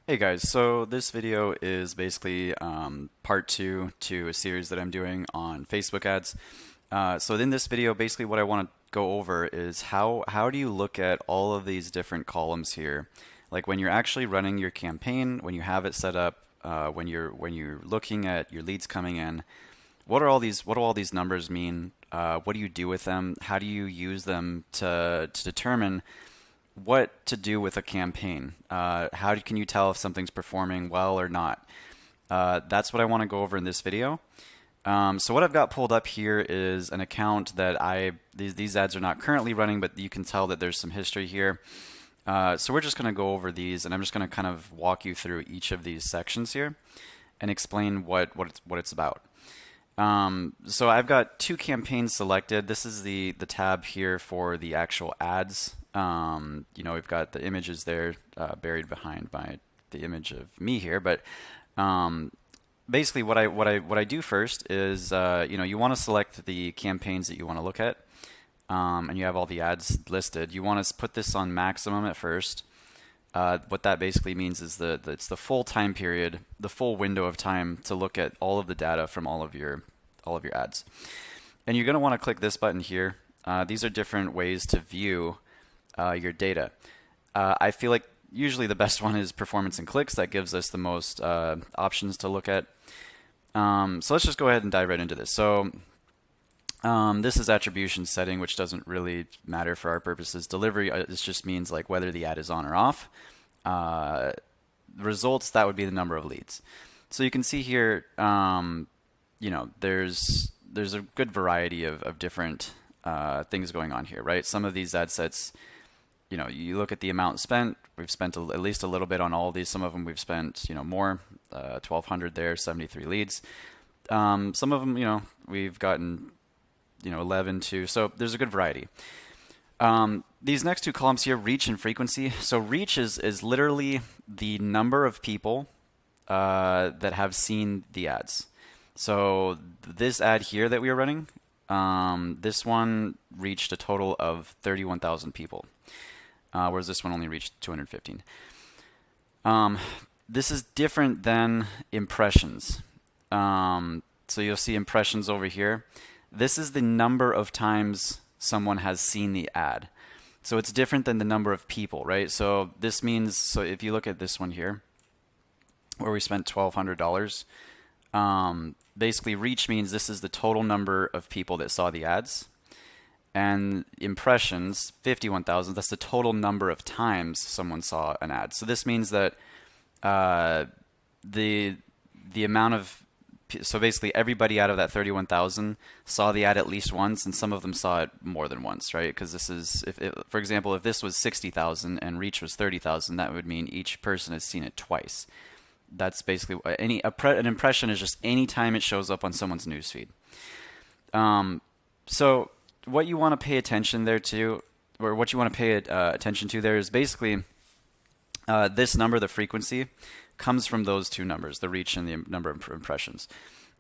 Hey guys, so this video is basically part two to a series that I'm doing on Facebook ads. So in this video, basically what I want to go over is how do you look at all of these different columns here? Like when you're actually running your campaign, when you have it set up, when you're looking at your leads coming in, what do all these numbers mean? What do you do with them? How do you use them to determine what to do with a campaign? Can you tell if something's performing well or not? That's what I want to go over in this video. So what I've got pulled up here is an account that these ads are not currently running, but you can tell that there's some history here. So we're just going to go over these, and I'm just going to kind of walk you through each of these sections here and explain what it's about. So I've got two campaigns selected. This is the tab here for the actual ads. We've got the images there buried behind by the image of me here, but basically what I do first is you want to select the campaigns that you want to look at, and you have all the ads listed. You want to put this on maximum at first. What that basically means is it's the full time period, the full window of time to look at all of the data from all of your ads. And you're going to want to click this button here. These are different ways to view your data. I feel like usually the best one is performance and clicks. That gives us the most options to look at. So let's just go ahead and dive right into this. So this is attribution setting, which doesn't really matter for our purposes. Delivery, this just means like whether the ad is on or off. Results, that would be the number of leads. So you can see here, there's a good variety of different things going on here, right? Some of these ad sets, you look at the amount spent. We've spent at least a little bit on all of these. Some of them we've spent, more, 1,200 there, 73 leads. Some of them, we've gotten, 11 to. So there's a good variety. These next two columns here, reach and frequency. So reach is literally the number of people that have seen the ads. So this ad here that we are running, this one reached a total of 31,000 people. Whereas this one only reached 215. This is different than impressions. So you'll see impressions over here. This is the number of times someone has seen the ad. So it's different than the number of people, right? So this means, so if you look at this one here, where we spent $1,200, basically reach means this is the total number of people that saw the ads. And impressions, 51,000, that's the total number of times someone saw an ad. So this means that the amount of, so basically everybody out of that 31,000 saw the ad at least once, and some of them saw it more than once, right? Because this is, for example, if this was 60,000 and reach was 30,000, that would mean each person has seen it twice. That's basically an impression is just any time it shows up on someone's newsfeed. So what you want to pay attention there to, or what you want to pay attention to there is basically this number, the frequency, comes from those two numbers, the reach and the number of impressions.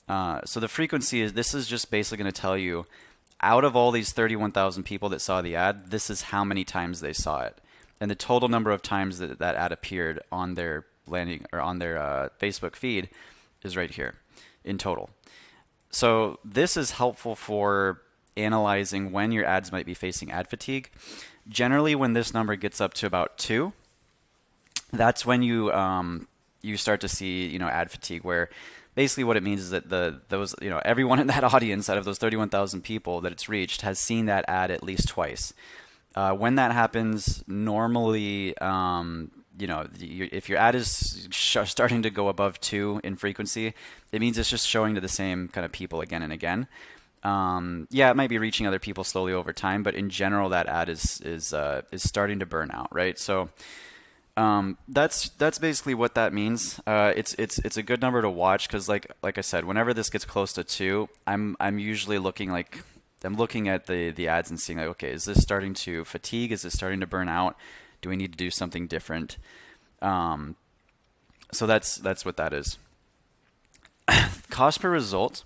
So the frequency this is just basically going to tell you, out of all these 31,000 people that saw the ad, this is how many times they saw it. And the total number of times that ad appeared on their landing or on their Facebook feed is right here in total. So this is helpful for analyzing when your ads might be facing ad fatigue. Generally, when this number gets up to about 2, that's when you start to see ad fatigue, where basically what it means is that everyone in that audience, out of those 31,000 people that it's reached, has seen that ad at least twice. When that happens, normally if your ad is starting to go above 2 in frequency, it means it's just showing to the same kind of people again and again. It might be reaching other people slowly over time, but in general, that ad is starting to burn out, right? So that's basically what that means. It's a good number to watch because, like I said, whenever this gets close to 2, I'm usually looking at the ads and seeing like, okay, is this starting to fatigue? Is this starting to burn out? Do we need to do something different? So that's what that is. Cost per result.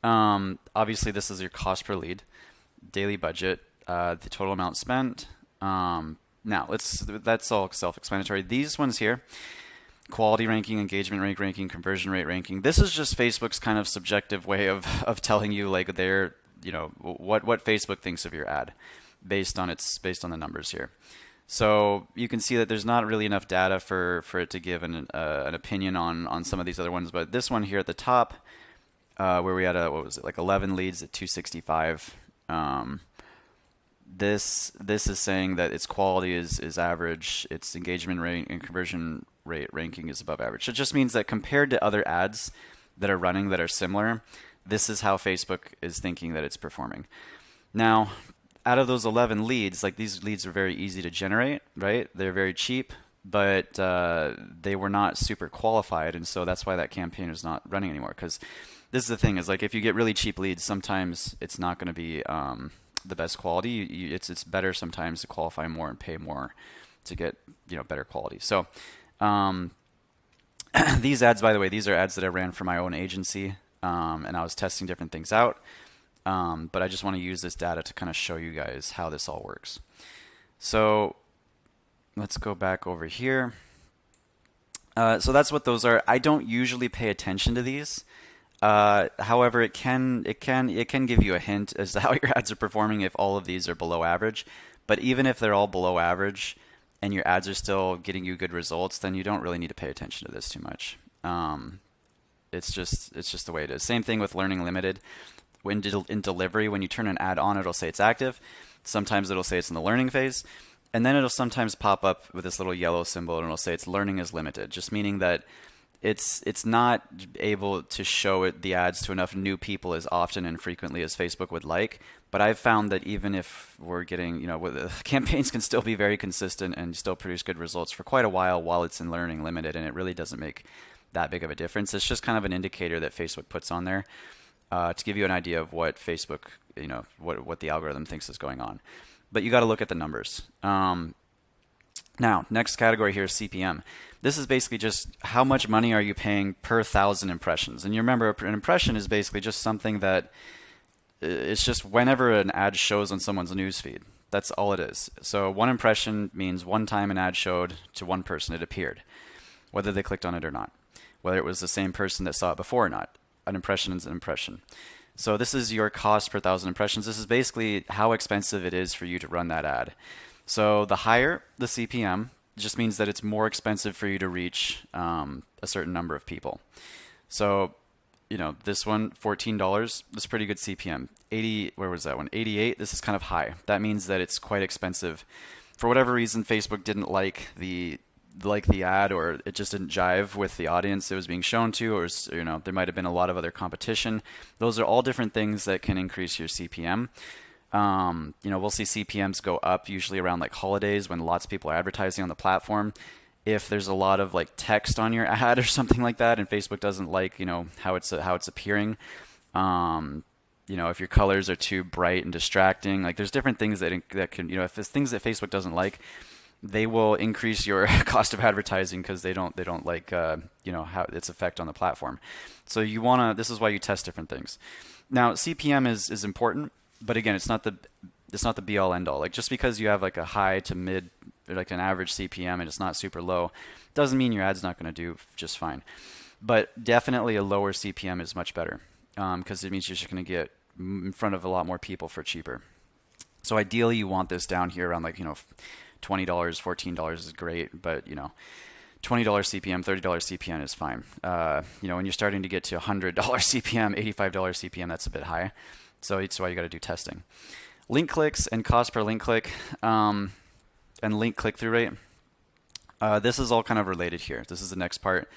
Obviously, this is your cost per lead, daily budget, the total amount spent. Now, that's all self-explanatory. These ones here, quality ranking, engagement rate ranking, conversion rate ranking. This is just Facebook's kind of subjective way of telling you like their, what Facebook thinks of your ad based on the numbers here. So you can see that there's not really enough data for it to give an opinion on some of these other ones, but this one here at the top, where we had what was it, like 11 leads at 265. This is saying that its quality is average, its engagement rate and conversion rate ranking is above average. So it just means that compared to other ads that are running that are similar, this is how Facebook is thinking that it's performing. Now, out of those 11 leads, like these leads are very easy to generate, right? They're very cheap, but they were not super qualified, and so that's why that campaign is not running anymore. Because this is the thing, is like if you get really cheap leads, sometimes it's not going to be the best quality. It's better sometimes to qualify more and pay more to get better quality. So these ads, by the way, these are ads that I ran for my own agency, and I was testing different things out. But I just want to use this data to kind of show you guys how this all works. So let's go back over here. So that's what those are. I don't usually pay attention to these. However, it can give you a hint as to how your ads are performing if all of these are below average. But even if they're all below average and your ads are still getting you good results, then you don't really need to pay attention to this too much. It's just the way it is. Same thing with Learning Limited. In delivery, when you turn an ad on, it'll say it's active. Sometimes it'll say it's in the learning phase. And then it'll sometimes pop up with this little yellow symbol and it'll say it's learning is limited, just meaning that it's not able to show the ads to enough new people as often and frequently as Facebook would like. But I've found that even if we're getting, campaigns can still be very consistent and still produce good results for quite a while it's in learning limited, and it really doesn't make that big of a difference. It's just kind of an indicator that Facebook puts on there. To give you an idea of what Facebook, what the algorithm thinks is going on. But you got to look at the numbers. Now, next category here is CPM. This is basically just how much money are you paying per 1,000 impressions. And you remember, an impression is basically just something that it's just whenever an ad shows on someone's newsfeed. That's all it is. So one impression means one time an ad showed to one person, it appeared, whether they clicked on it or not, whether it was the same person that saw it before or not. An impression is an impression. So this is your cost per 1,000 impressions. This is basically how expensive it is for you to run that ad. So the higher the CPM, just means that it's more expensive for you to reach a certain number of people. So, this one, $14, that's pretty good CPM. 80, where was that one? 88, this is kind of high. That means that it's quite expensive. For whatever reason, Facebook didn't like the ad, or it just didn't jive with the audience it was being shown to, or there might have been a lot of other competition. Those are all different things that can increase your CPM. We'll see CPMs go up usually around like holidays when lots of people are advertising on the platform. If there's a lot of like text on your ad or something like that, and Facebook doesn't like how it's appearing. If your colors are too bright and distracting, like there's different things that can if there's things that Facebook doesn't like, they will increase your cost of advertising because they don't like how its effect on the platform. So this is why you test different things. Now CPM is important, but again, it's not the be all end all. Like just because you have like a high to mid, or like an average CPM and it's not super low, doesn't mean your ad's not going to do just fine. But definitely a lower CPM is much better because it means you're just going to get in front of a lot more people for cheaper. So ideally you want this down here around like $20, $14 is great, but $20 CPM, $30 CPM is fine. When you're starting to get to $100 CPM, $85 CPM, that's a bit high. So it's why you got to do testing. Link clicks and cost per link click, and link click-through rate. This is all kind of related here. This is the next part.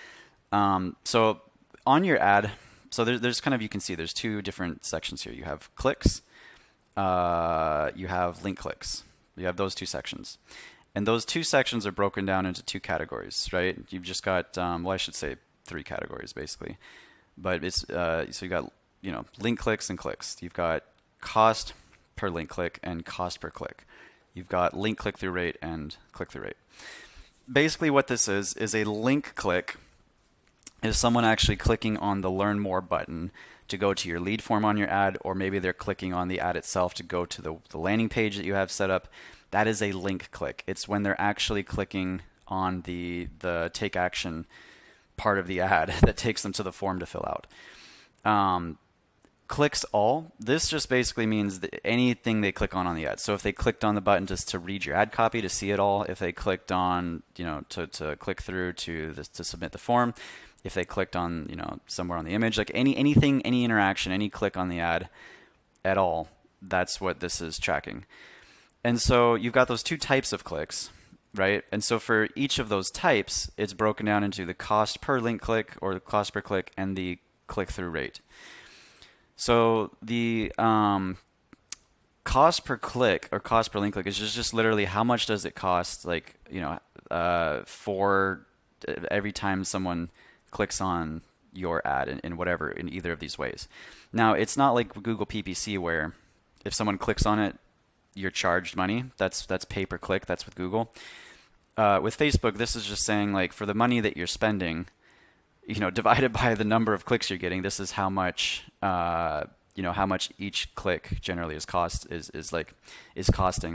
So on your ad, so there's kind of, you can see there's two different sections here. You have clicks, you have link clicks. You have those two sections. And those two sections are broken down into two categories, right? You've just got, I should say three categories basically. But it's so you got, link clicks and clicks. You've got cost per link click and cost per click. You've got link click-through rate and click-through rate. Basically what this is a link click is someone actually clicking on the Learn More button to go to your lead form on your ad, or maybe they're clicking on the ad itself to go to the landing page that you have set up. That is a link click. It's when they're actually clicking on the take action part of the ad that takes them to the form to fill out. Clicks all, this just basically means that anything they click on the ad. So if they clicked on the button just to read your ad copy, to see it all, if they clicked on, to click through to submit the form, if they clicked on, somewhere on the image, like anything, any interaction, any click on the ad at all, that's what this is tracking. And so you've got those two types of clicks, right? And so for each of those types, it's broken down into the cost per link click or the cost per click and the click-through rate. So the cost per click or cost per link click is just literally how much does it cost, like, for every time someone clicks on your ad in either of these ways. Now, it's not like Google PPC where if someone clicks on it, you're charged money. That's pay per click. That's with Google. With Facebook, this is just saying, like, for the money that you're spending, divided by the number of clicks you're getting, this is how much how much each click generally is costing.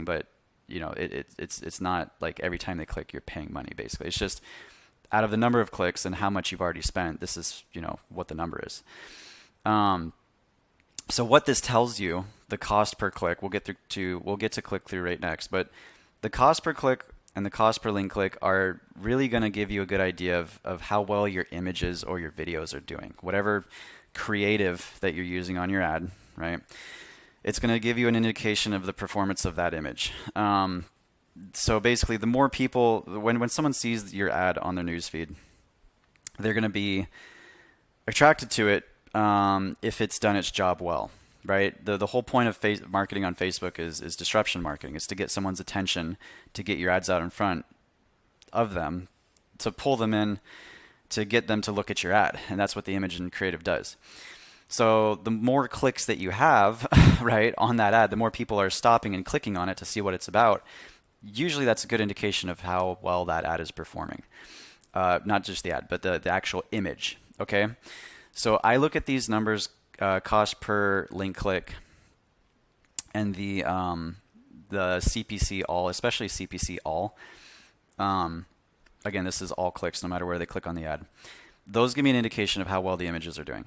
But it's not like every time they click you're paying money. Basically, it's just out of the number of clicks and how much you've already spent, this is what the number is. So what this tells you, the cost per click, we'll get to click-through rate next, but the cost per click and the cost per link click are really going to give you a good idea of how well your images or your videos are doing. Whatever creative that you're using on your ad, right? It's going to give you an indication of the performance of that image. So basically, the more people, when someone sees your ad on their newsfeed, they're going to be attracted to it if it's done its job well. Right? The whole point of marketing on Facebook is disruption marketing. It's to get someone's attention, to get your ads out in front of them, to pull them in, to get them to look at your ad. And that's what the image and creative does. So the more clicks that you have, right, on that ad, the more people are stopping and clicking on it to see what it's about. Usually that's a good indication of how well that ad is performing. Not just the ad, but the actual image. Okay? So I look at these numbers, cost per link click, and the CPC all, especially CPC all. Again, this is all clicks, no matter where they click on the ad. Those give me an indication of how well the images are doing.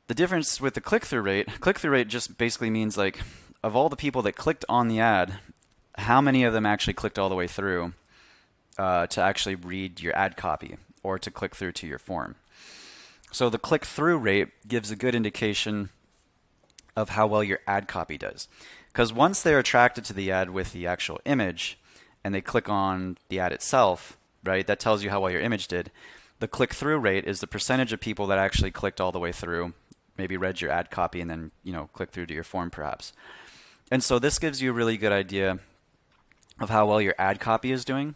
The difference with the click-through rate just basically means, like, of all the people that clicked on the ad, how many of them actually clicked all the way through to actually read your ad copy or to click through to your form. So the click-through rate gives a good indication of how well your ad copy does. Because once they're attracted to the ad with the actual image and they click on the ad itself, right, that tells you how well your image did. The click-through rate is the percentage of people that actually clicked all the way through, maybe read your ad copy and then, click through to your form perhaps. And so this gives you a really good idea of how well your ad copy is doing.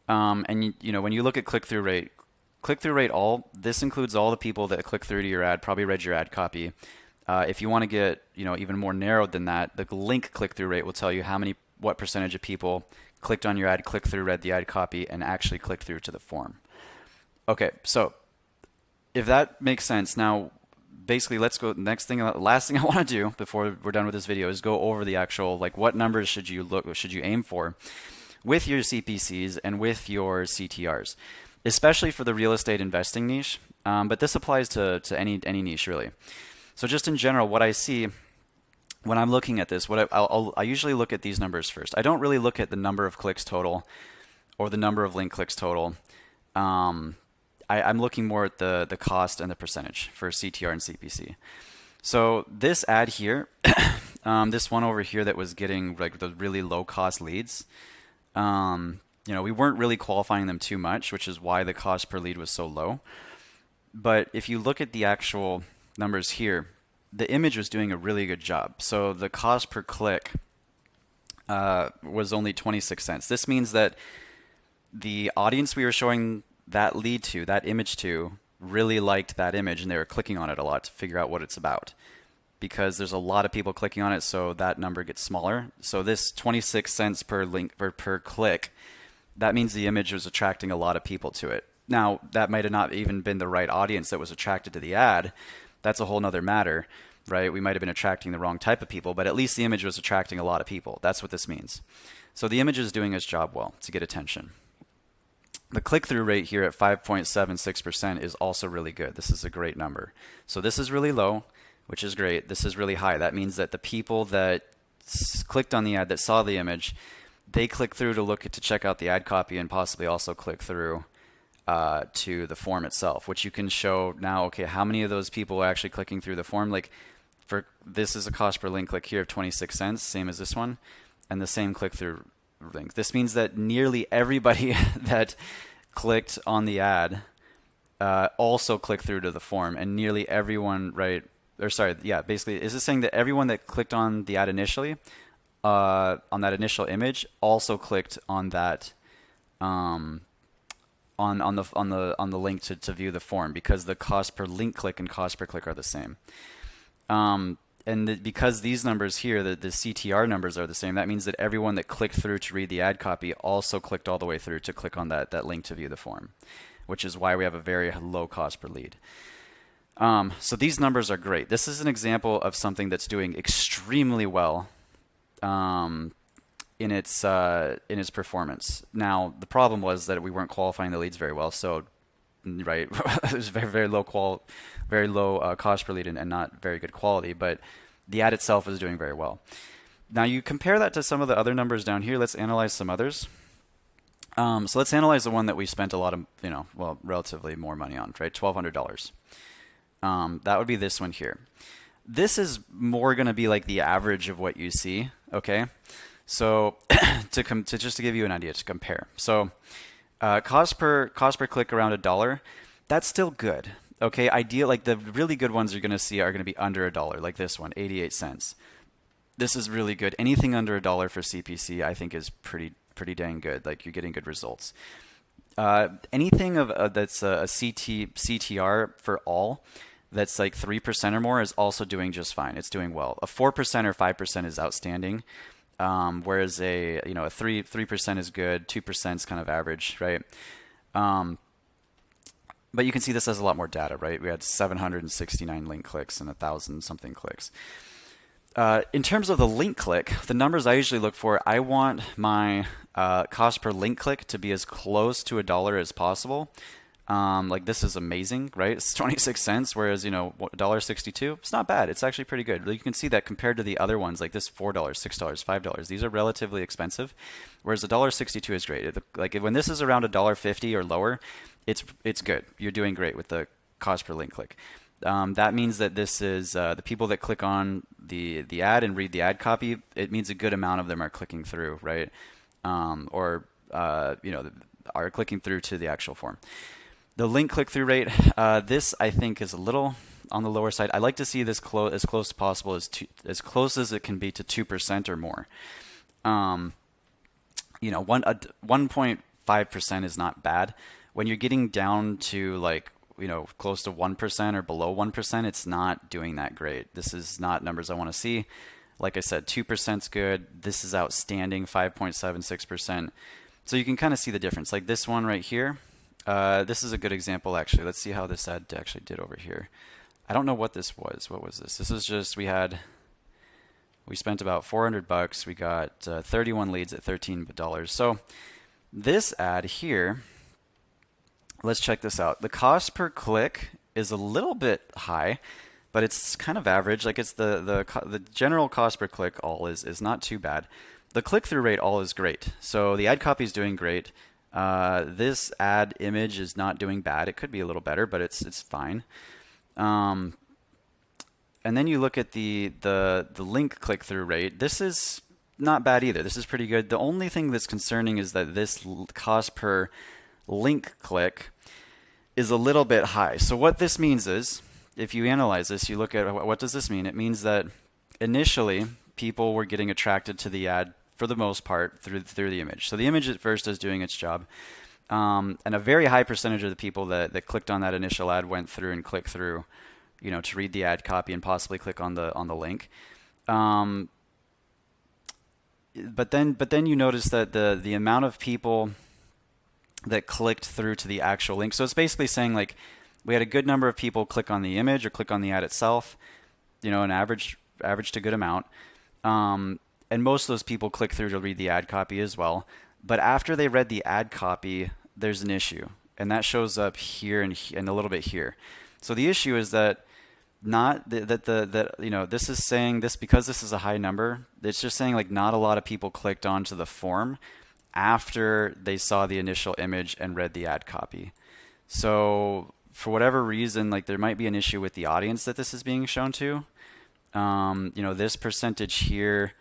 And when you look at click-through rate all, this includes all the people that click through to your ad, probably read your ad copy. If you want to get even more narrowed than that, the link click-through rate will tell you what percentage of people clicked on your ad, clicked through, read the ad copy, and actually clicked through to the form. Okay, so if that makes sense, now basically let's go. Last thing I want to do before we're done with this video is go over the actual, like, what numbers should you aim for with your CPCs and with your CTRs. Especially for the real estate investing niche, but this applies to any niche really. So just in general, what I see when I'm looking at this, I usually look at these numbers first. I don't really look at the number of clicks total or the number of link clicks total. I'm looking more at the cost and the percentage for CTR and CPC. So this ad here, this one over here that was getting like the really low cost leads, we weren't really qualifying them too much, which is why the cost per lead was so low. But if you look at the actual numbers here, the image was doing a really good job. So the cost per click was only 26 cents. This means that the audience we were showing that lead to, that image to, really liked that image and they were clicking on it a lot to figure out what it's about. Because there's a lot of people clicking on it, so that number gets smaller. So this 26 cents per link or per click, that means the image was attracting a lot of people to it. Now, that might have not even been the right audience that was attracted to the ad. That's a whole nother matter, right? We might have been attracting the wrong type of people, but at least the image was attracting a lot of people. That's what this means. So the image is doing its job well to get attention. The click-through rate here at 5.76% is also really good. This is a great number. So this is really low, which is great. This is really high. That means that the people that clicked on the ad, that saw the image, they click through to to check out the ad copy and possibly also click through to the form itself, which you can show now. Okay, how many of those people are actually clicking through the form? Like, for this is a cost per link click here of 26 cents, same as this one, and the same click through link. This means that nearly everybody that clicked on the ad also clicked through to the form, and nearly everyone, right? Or sorry, yeah, basically, is it saying that everyone that clicked on the ad initially, on that initial image, also clicked on that, on the link to view the form, because the cost per link click and cost per click are the same. Because these numbers here, the CTR numbers are the same, that means that everyone that clicked through to read the ad copy also clicked all the way through to click on that link to view the form, which is why we have a very low cost per lead. So these numbers are great. This is an example of something that's doing extremely well in its performance. Now, the problem was that we weren't qualifying the leads very well. So, right, it was very low cost per lead and not very good quality. But the ad itself is doing very well. Now, you compare that to some of the other numbers down here. Let's analyze some others. So let's analyze the one that we spent a lot of, relatively more money on, right? $1,200. That would be this one here. This is more going to be like the average of what you see. Okay, so just to give you an idea to compare. So cost per click around $1. That's still good. Okay, ideal, like the really good ones you're going to see are going to be under $1, like this one, 88 cents. This is really good. Anything under $1 for CPC, I think, is pretty dang good. Like, you're getting good results. Anything that's a CTR for all, that's like 3% or more, is also doing just fine. It's doing well. A 4% or 5% is outstanding, whereas a 3% is good. 2% is kind of average, right? But you can see this has a lot more data, right? We had 769 link clicks and 1,000 something clicks. In terms of the link click, the numbers I usually look for, I want my cost per link click to be as close to $1 as possible. Like, this is amazing, right? It's 26 cents, whereas, $1.62, it's not bad. It's actually pretty good. You can see that compared to the other ones, like this $4, $6, $5. These are relatively expensive, whereas $1.62 is great. Like, when this is around $1.50 or lower, it's good. You're doing great with the cost per link click. That means that this is the people that click on the ad and read the ad copy. It means a good amount of them are clicking through, right? Are clicking through to the actual form. The link click-through rate, this I think is a little on the lower side. I like to see this as close as possible, as close as it can be to 2% or more. 1.5% is not bad. When you're getting down to close to 1% or below 1%, it's not doing that great. This is not numbers I want to see. Like I said, 2% is good. This is outstanding, 5.76%. So you can kind of see the difference. Like this one right here. This is a good example, actually. Let's see how this ad actually did over here. I don't know what this was. What was this? This is just, we spent about $400. We got 31 leads at $13. So this ad here, let's check this out. The cost per click is a little bit high, but it's kind of average. Like, it's the general cost per click all is not too bad. The click-through rate all is great. So the ad copy is doing great. This ad image is not doing bad. It could be a little better, but it's fine. And then you look at the link click-through rate. This is not bad either. This is pretty good. The only thing that's concerning is that this cost per link click is a little bit high. So what this means is, if you analyze this, you look at what does this mean? It means that initially people were getting attracted to the ad for the most part through the image. So the image at first is doing its job. And a very high percentage of the people that clicked on that initial ad went through and clicked through, to read the ad copy and possibly click on the link. But then you notice that the amount of people that clicked through to the actual link. So it's basically saying, like, we had a good number of people click on the image or click on the ad itself, an average to good amount. And most of those people click through to read the ad copy as well. But after they read the ad copy, there's an issue, and that shows up here and a little bit here. So the issue is that not that this is saying this because this is a high number. It's just saying like not a lot of people clicked onto the form after they saw the initial image and read the ad copy. So for whatever reason, like there might be an issue with the audience that this is being shown to. This percentage here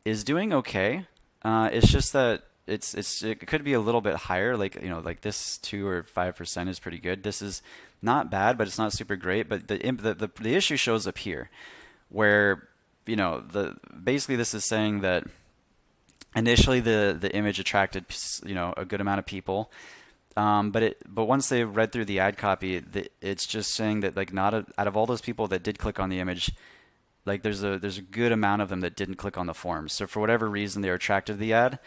is doing okay. It's just that it could be a little bit higher. Like this 2 or 5% is pretty good. This is not bad, but it's not super great. But the issue shows up here, where basically this is saying that initially the image attracted a good amount of people, but once they read through the ad copy, it's just saying that like not out of all those people that did click on the image, like there's a good amount of them that didn't click on the form. So for whatever reason they were attracted to the ad,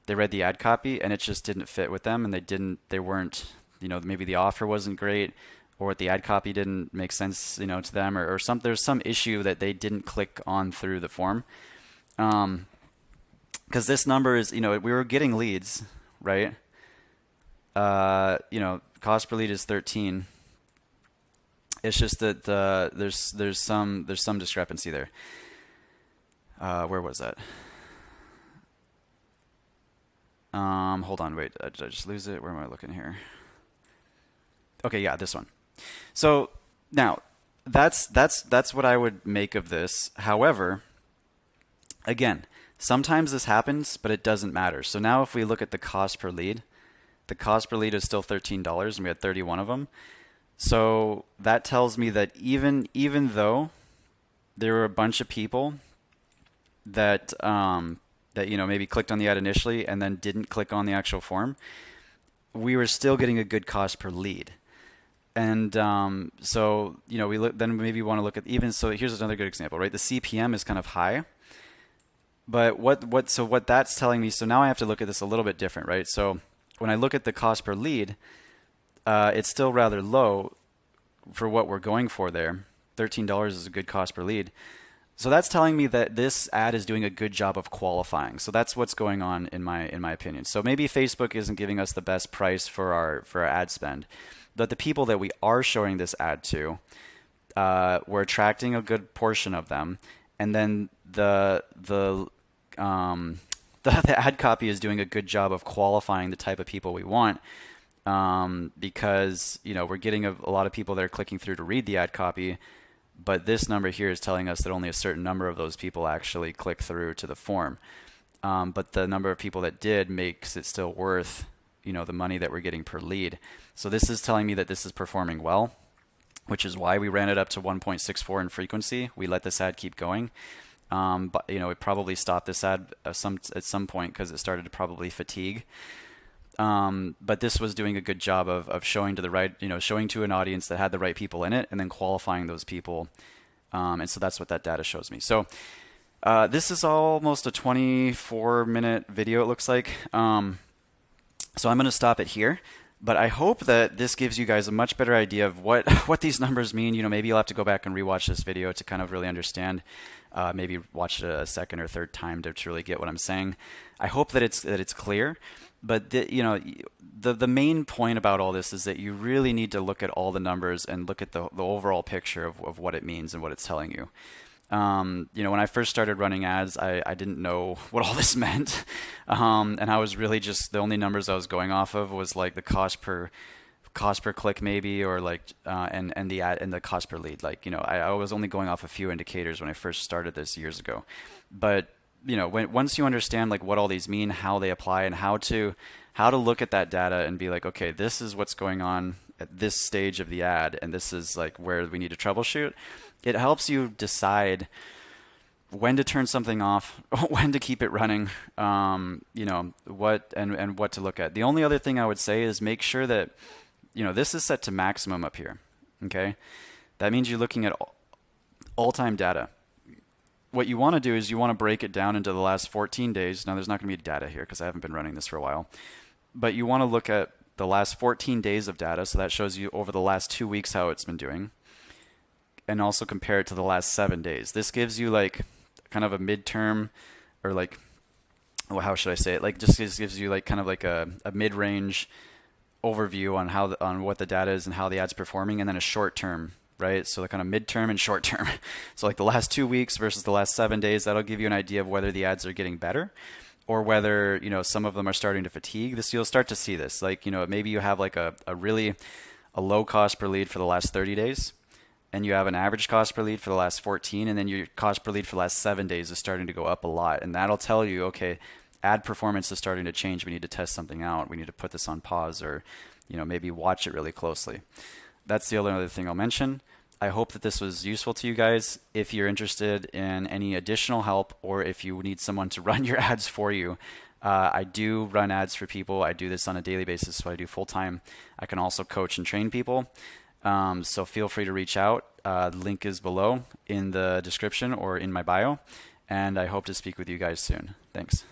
they read the ad copy and it just didn't fit with them, and they weren't maybe the offer wasn't great, or the ad copy didn't make sense to them, or there's some issue that they didn't click on through the form. Because this number is, we were getting leads, right? Cost per lead is 13. It's just that there's some discrepancy there. Where was that? Hold on, wait. Did I just lose it? Where am I looking here? Okay, yeah, this one. So now that's what I would make of this. However, again, sometimes this happens, but it doesn't matter. So now if we look at the cost per lead, the cost per lead is still $13, and we had 31 of them. So that tells me that even though there were a bunch of people that maybe clicked on the ad initially and then didn't click on the actual form, we were still getting a good cost per lead. And then maybe want to look at so here's another good example, right? The CPM is kind of high. But what that's telling me, so now I have to look at this a little bit different, right? So when I look at the cost per lead, it's still rather low for what we're going for there. $13 is a good cost per lead. So that's telling me that this ad is doing a good job of qualifying. So that's what's going on in my opinion. So maybe Facebook isn't giving us the best price for our ad spend, but the people that we are showing this ad to, we're attracting a good portion of them, and then the ad copy is doing a good job of qualifying the type of people we want, because we're getting a lot of people that are clicking through to read the ad copy, but this number here is telling us that only a certain number of those people actually click through to the form. But the number of people that did makes it still worth the money that we're getting per lead. So this is telling me that this is performing well, which is why we ran it up to 1.64 in frequency. We let this ad keep going. But we probably stopped this ad at some point because it started to probably fatigue. But this was doing a good job of showing to the right, showing to an audience that had the right people in it, and then qualifying those people. And so that's what that data shows me. So this is almost a 24-minute video, it looks like. So I'm going to stop it here. But I hope that this gives you guys a much better idea of what these numbers mean. Maybe you'll have to go back and rewatch this video to kind of really understand. Maybe watch it a second or third time to really get what I'm saying. I hope that it's clear. But the main point about all this is that you really need to look at all the numbers and look at the overall picture of what it means and what it's telling you. When I first started running ads, I didn't know what all this meant. And I was really just, the only numbers I was going off of was like the cost per click maybe, or like, and the ad and the cost per lead. Like, I was only going off a few indicators when I first started this years ago. But, once you understand like what all these mean, how they apply, and how to look at that data and be like, okay, this is what's going on at this stage of the ad, and this is like where we need to troubleshoot. It helps you decide when to turn something off, when to keep it running, what to look at. The only other thing I would say is make sure that, this is set to maximum up here. Okay, that means you're looking at all-time data. What you want to do is you want to break it down into the last 14 days. Now, there's not going to be data here because I haven't been running this for a while, but you want to look at the last 14 days of data. So that shows you over the last 2 weeks how it's been doing, and also compare it to the last 7 days. This gives you like kind of a midterm, or like, well, how should I say it? Like, just gives you like kind of like a mid-range overview on how on what the data is and how the ad's performing, and then a short term, right? So the kind of midterm and short term. So like the last 2 weeks versus the last 7 days, that'll give you an idea of whether the ads are getting better or whether, some of them are starting to fatigue. This, you'll start to see this. Like, maybe you have like a really a low cost per lead for the last 30 days, and you have an average cost per lead for the last 14, and then your cost per lead for the last 7 days is starting to go up a lot. And that'll tell you, okay, ad performance is starting to change. We need to test something out. We need to put this on pause, or, maybe watch it really closely. That's the only other thing I'll mention. I hope that this was useful to you guys. If you're interested in any additional help, or if you need someone to run your ads for you, I do run ads for people. I do this on a daily basis, so I do full time. I can also coach and train people. So feel free to reach out. The link is below in the description or in my bio. And I hope to speak with you guys soon. Thanks.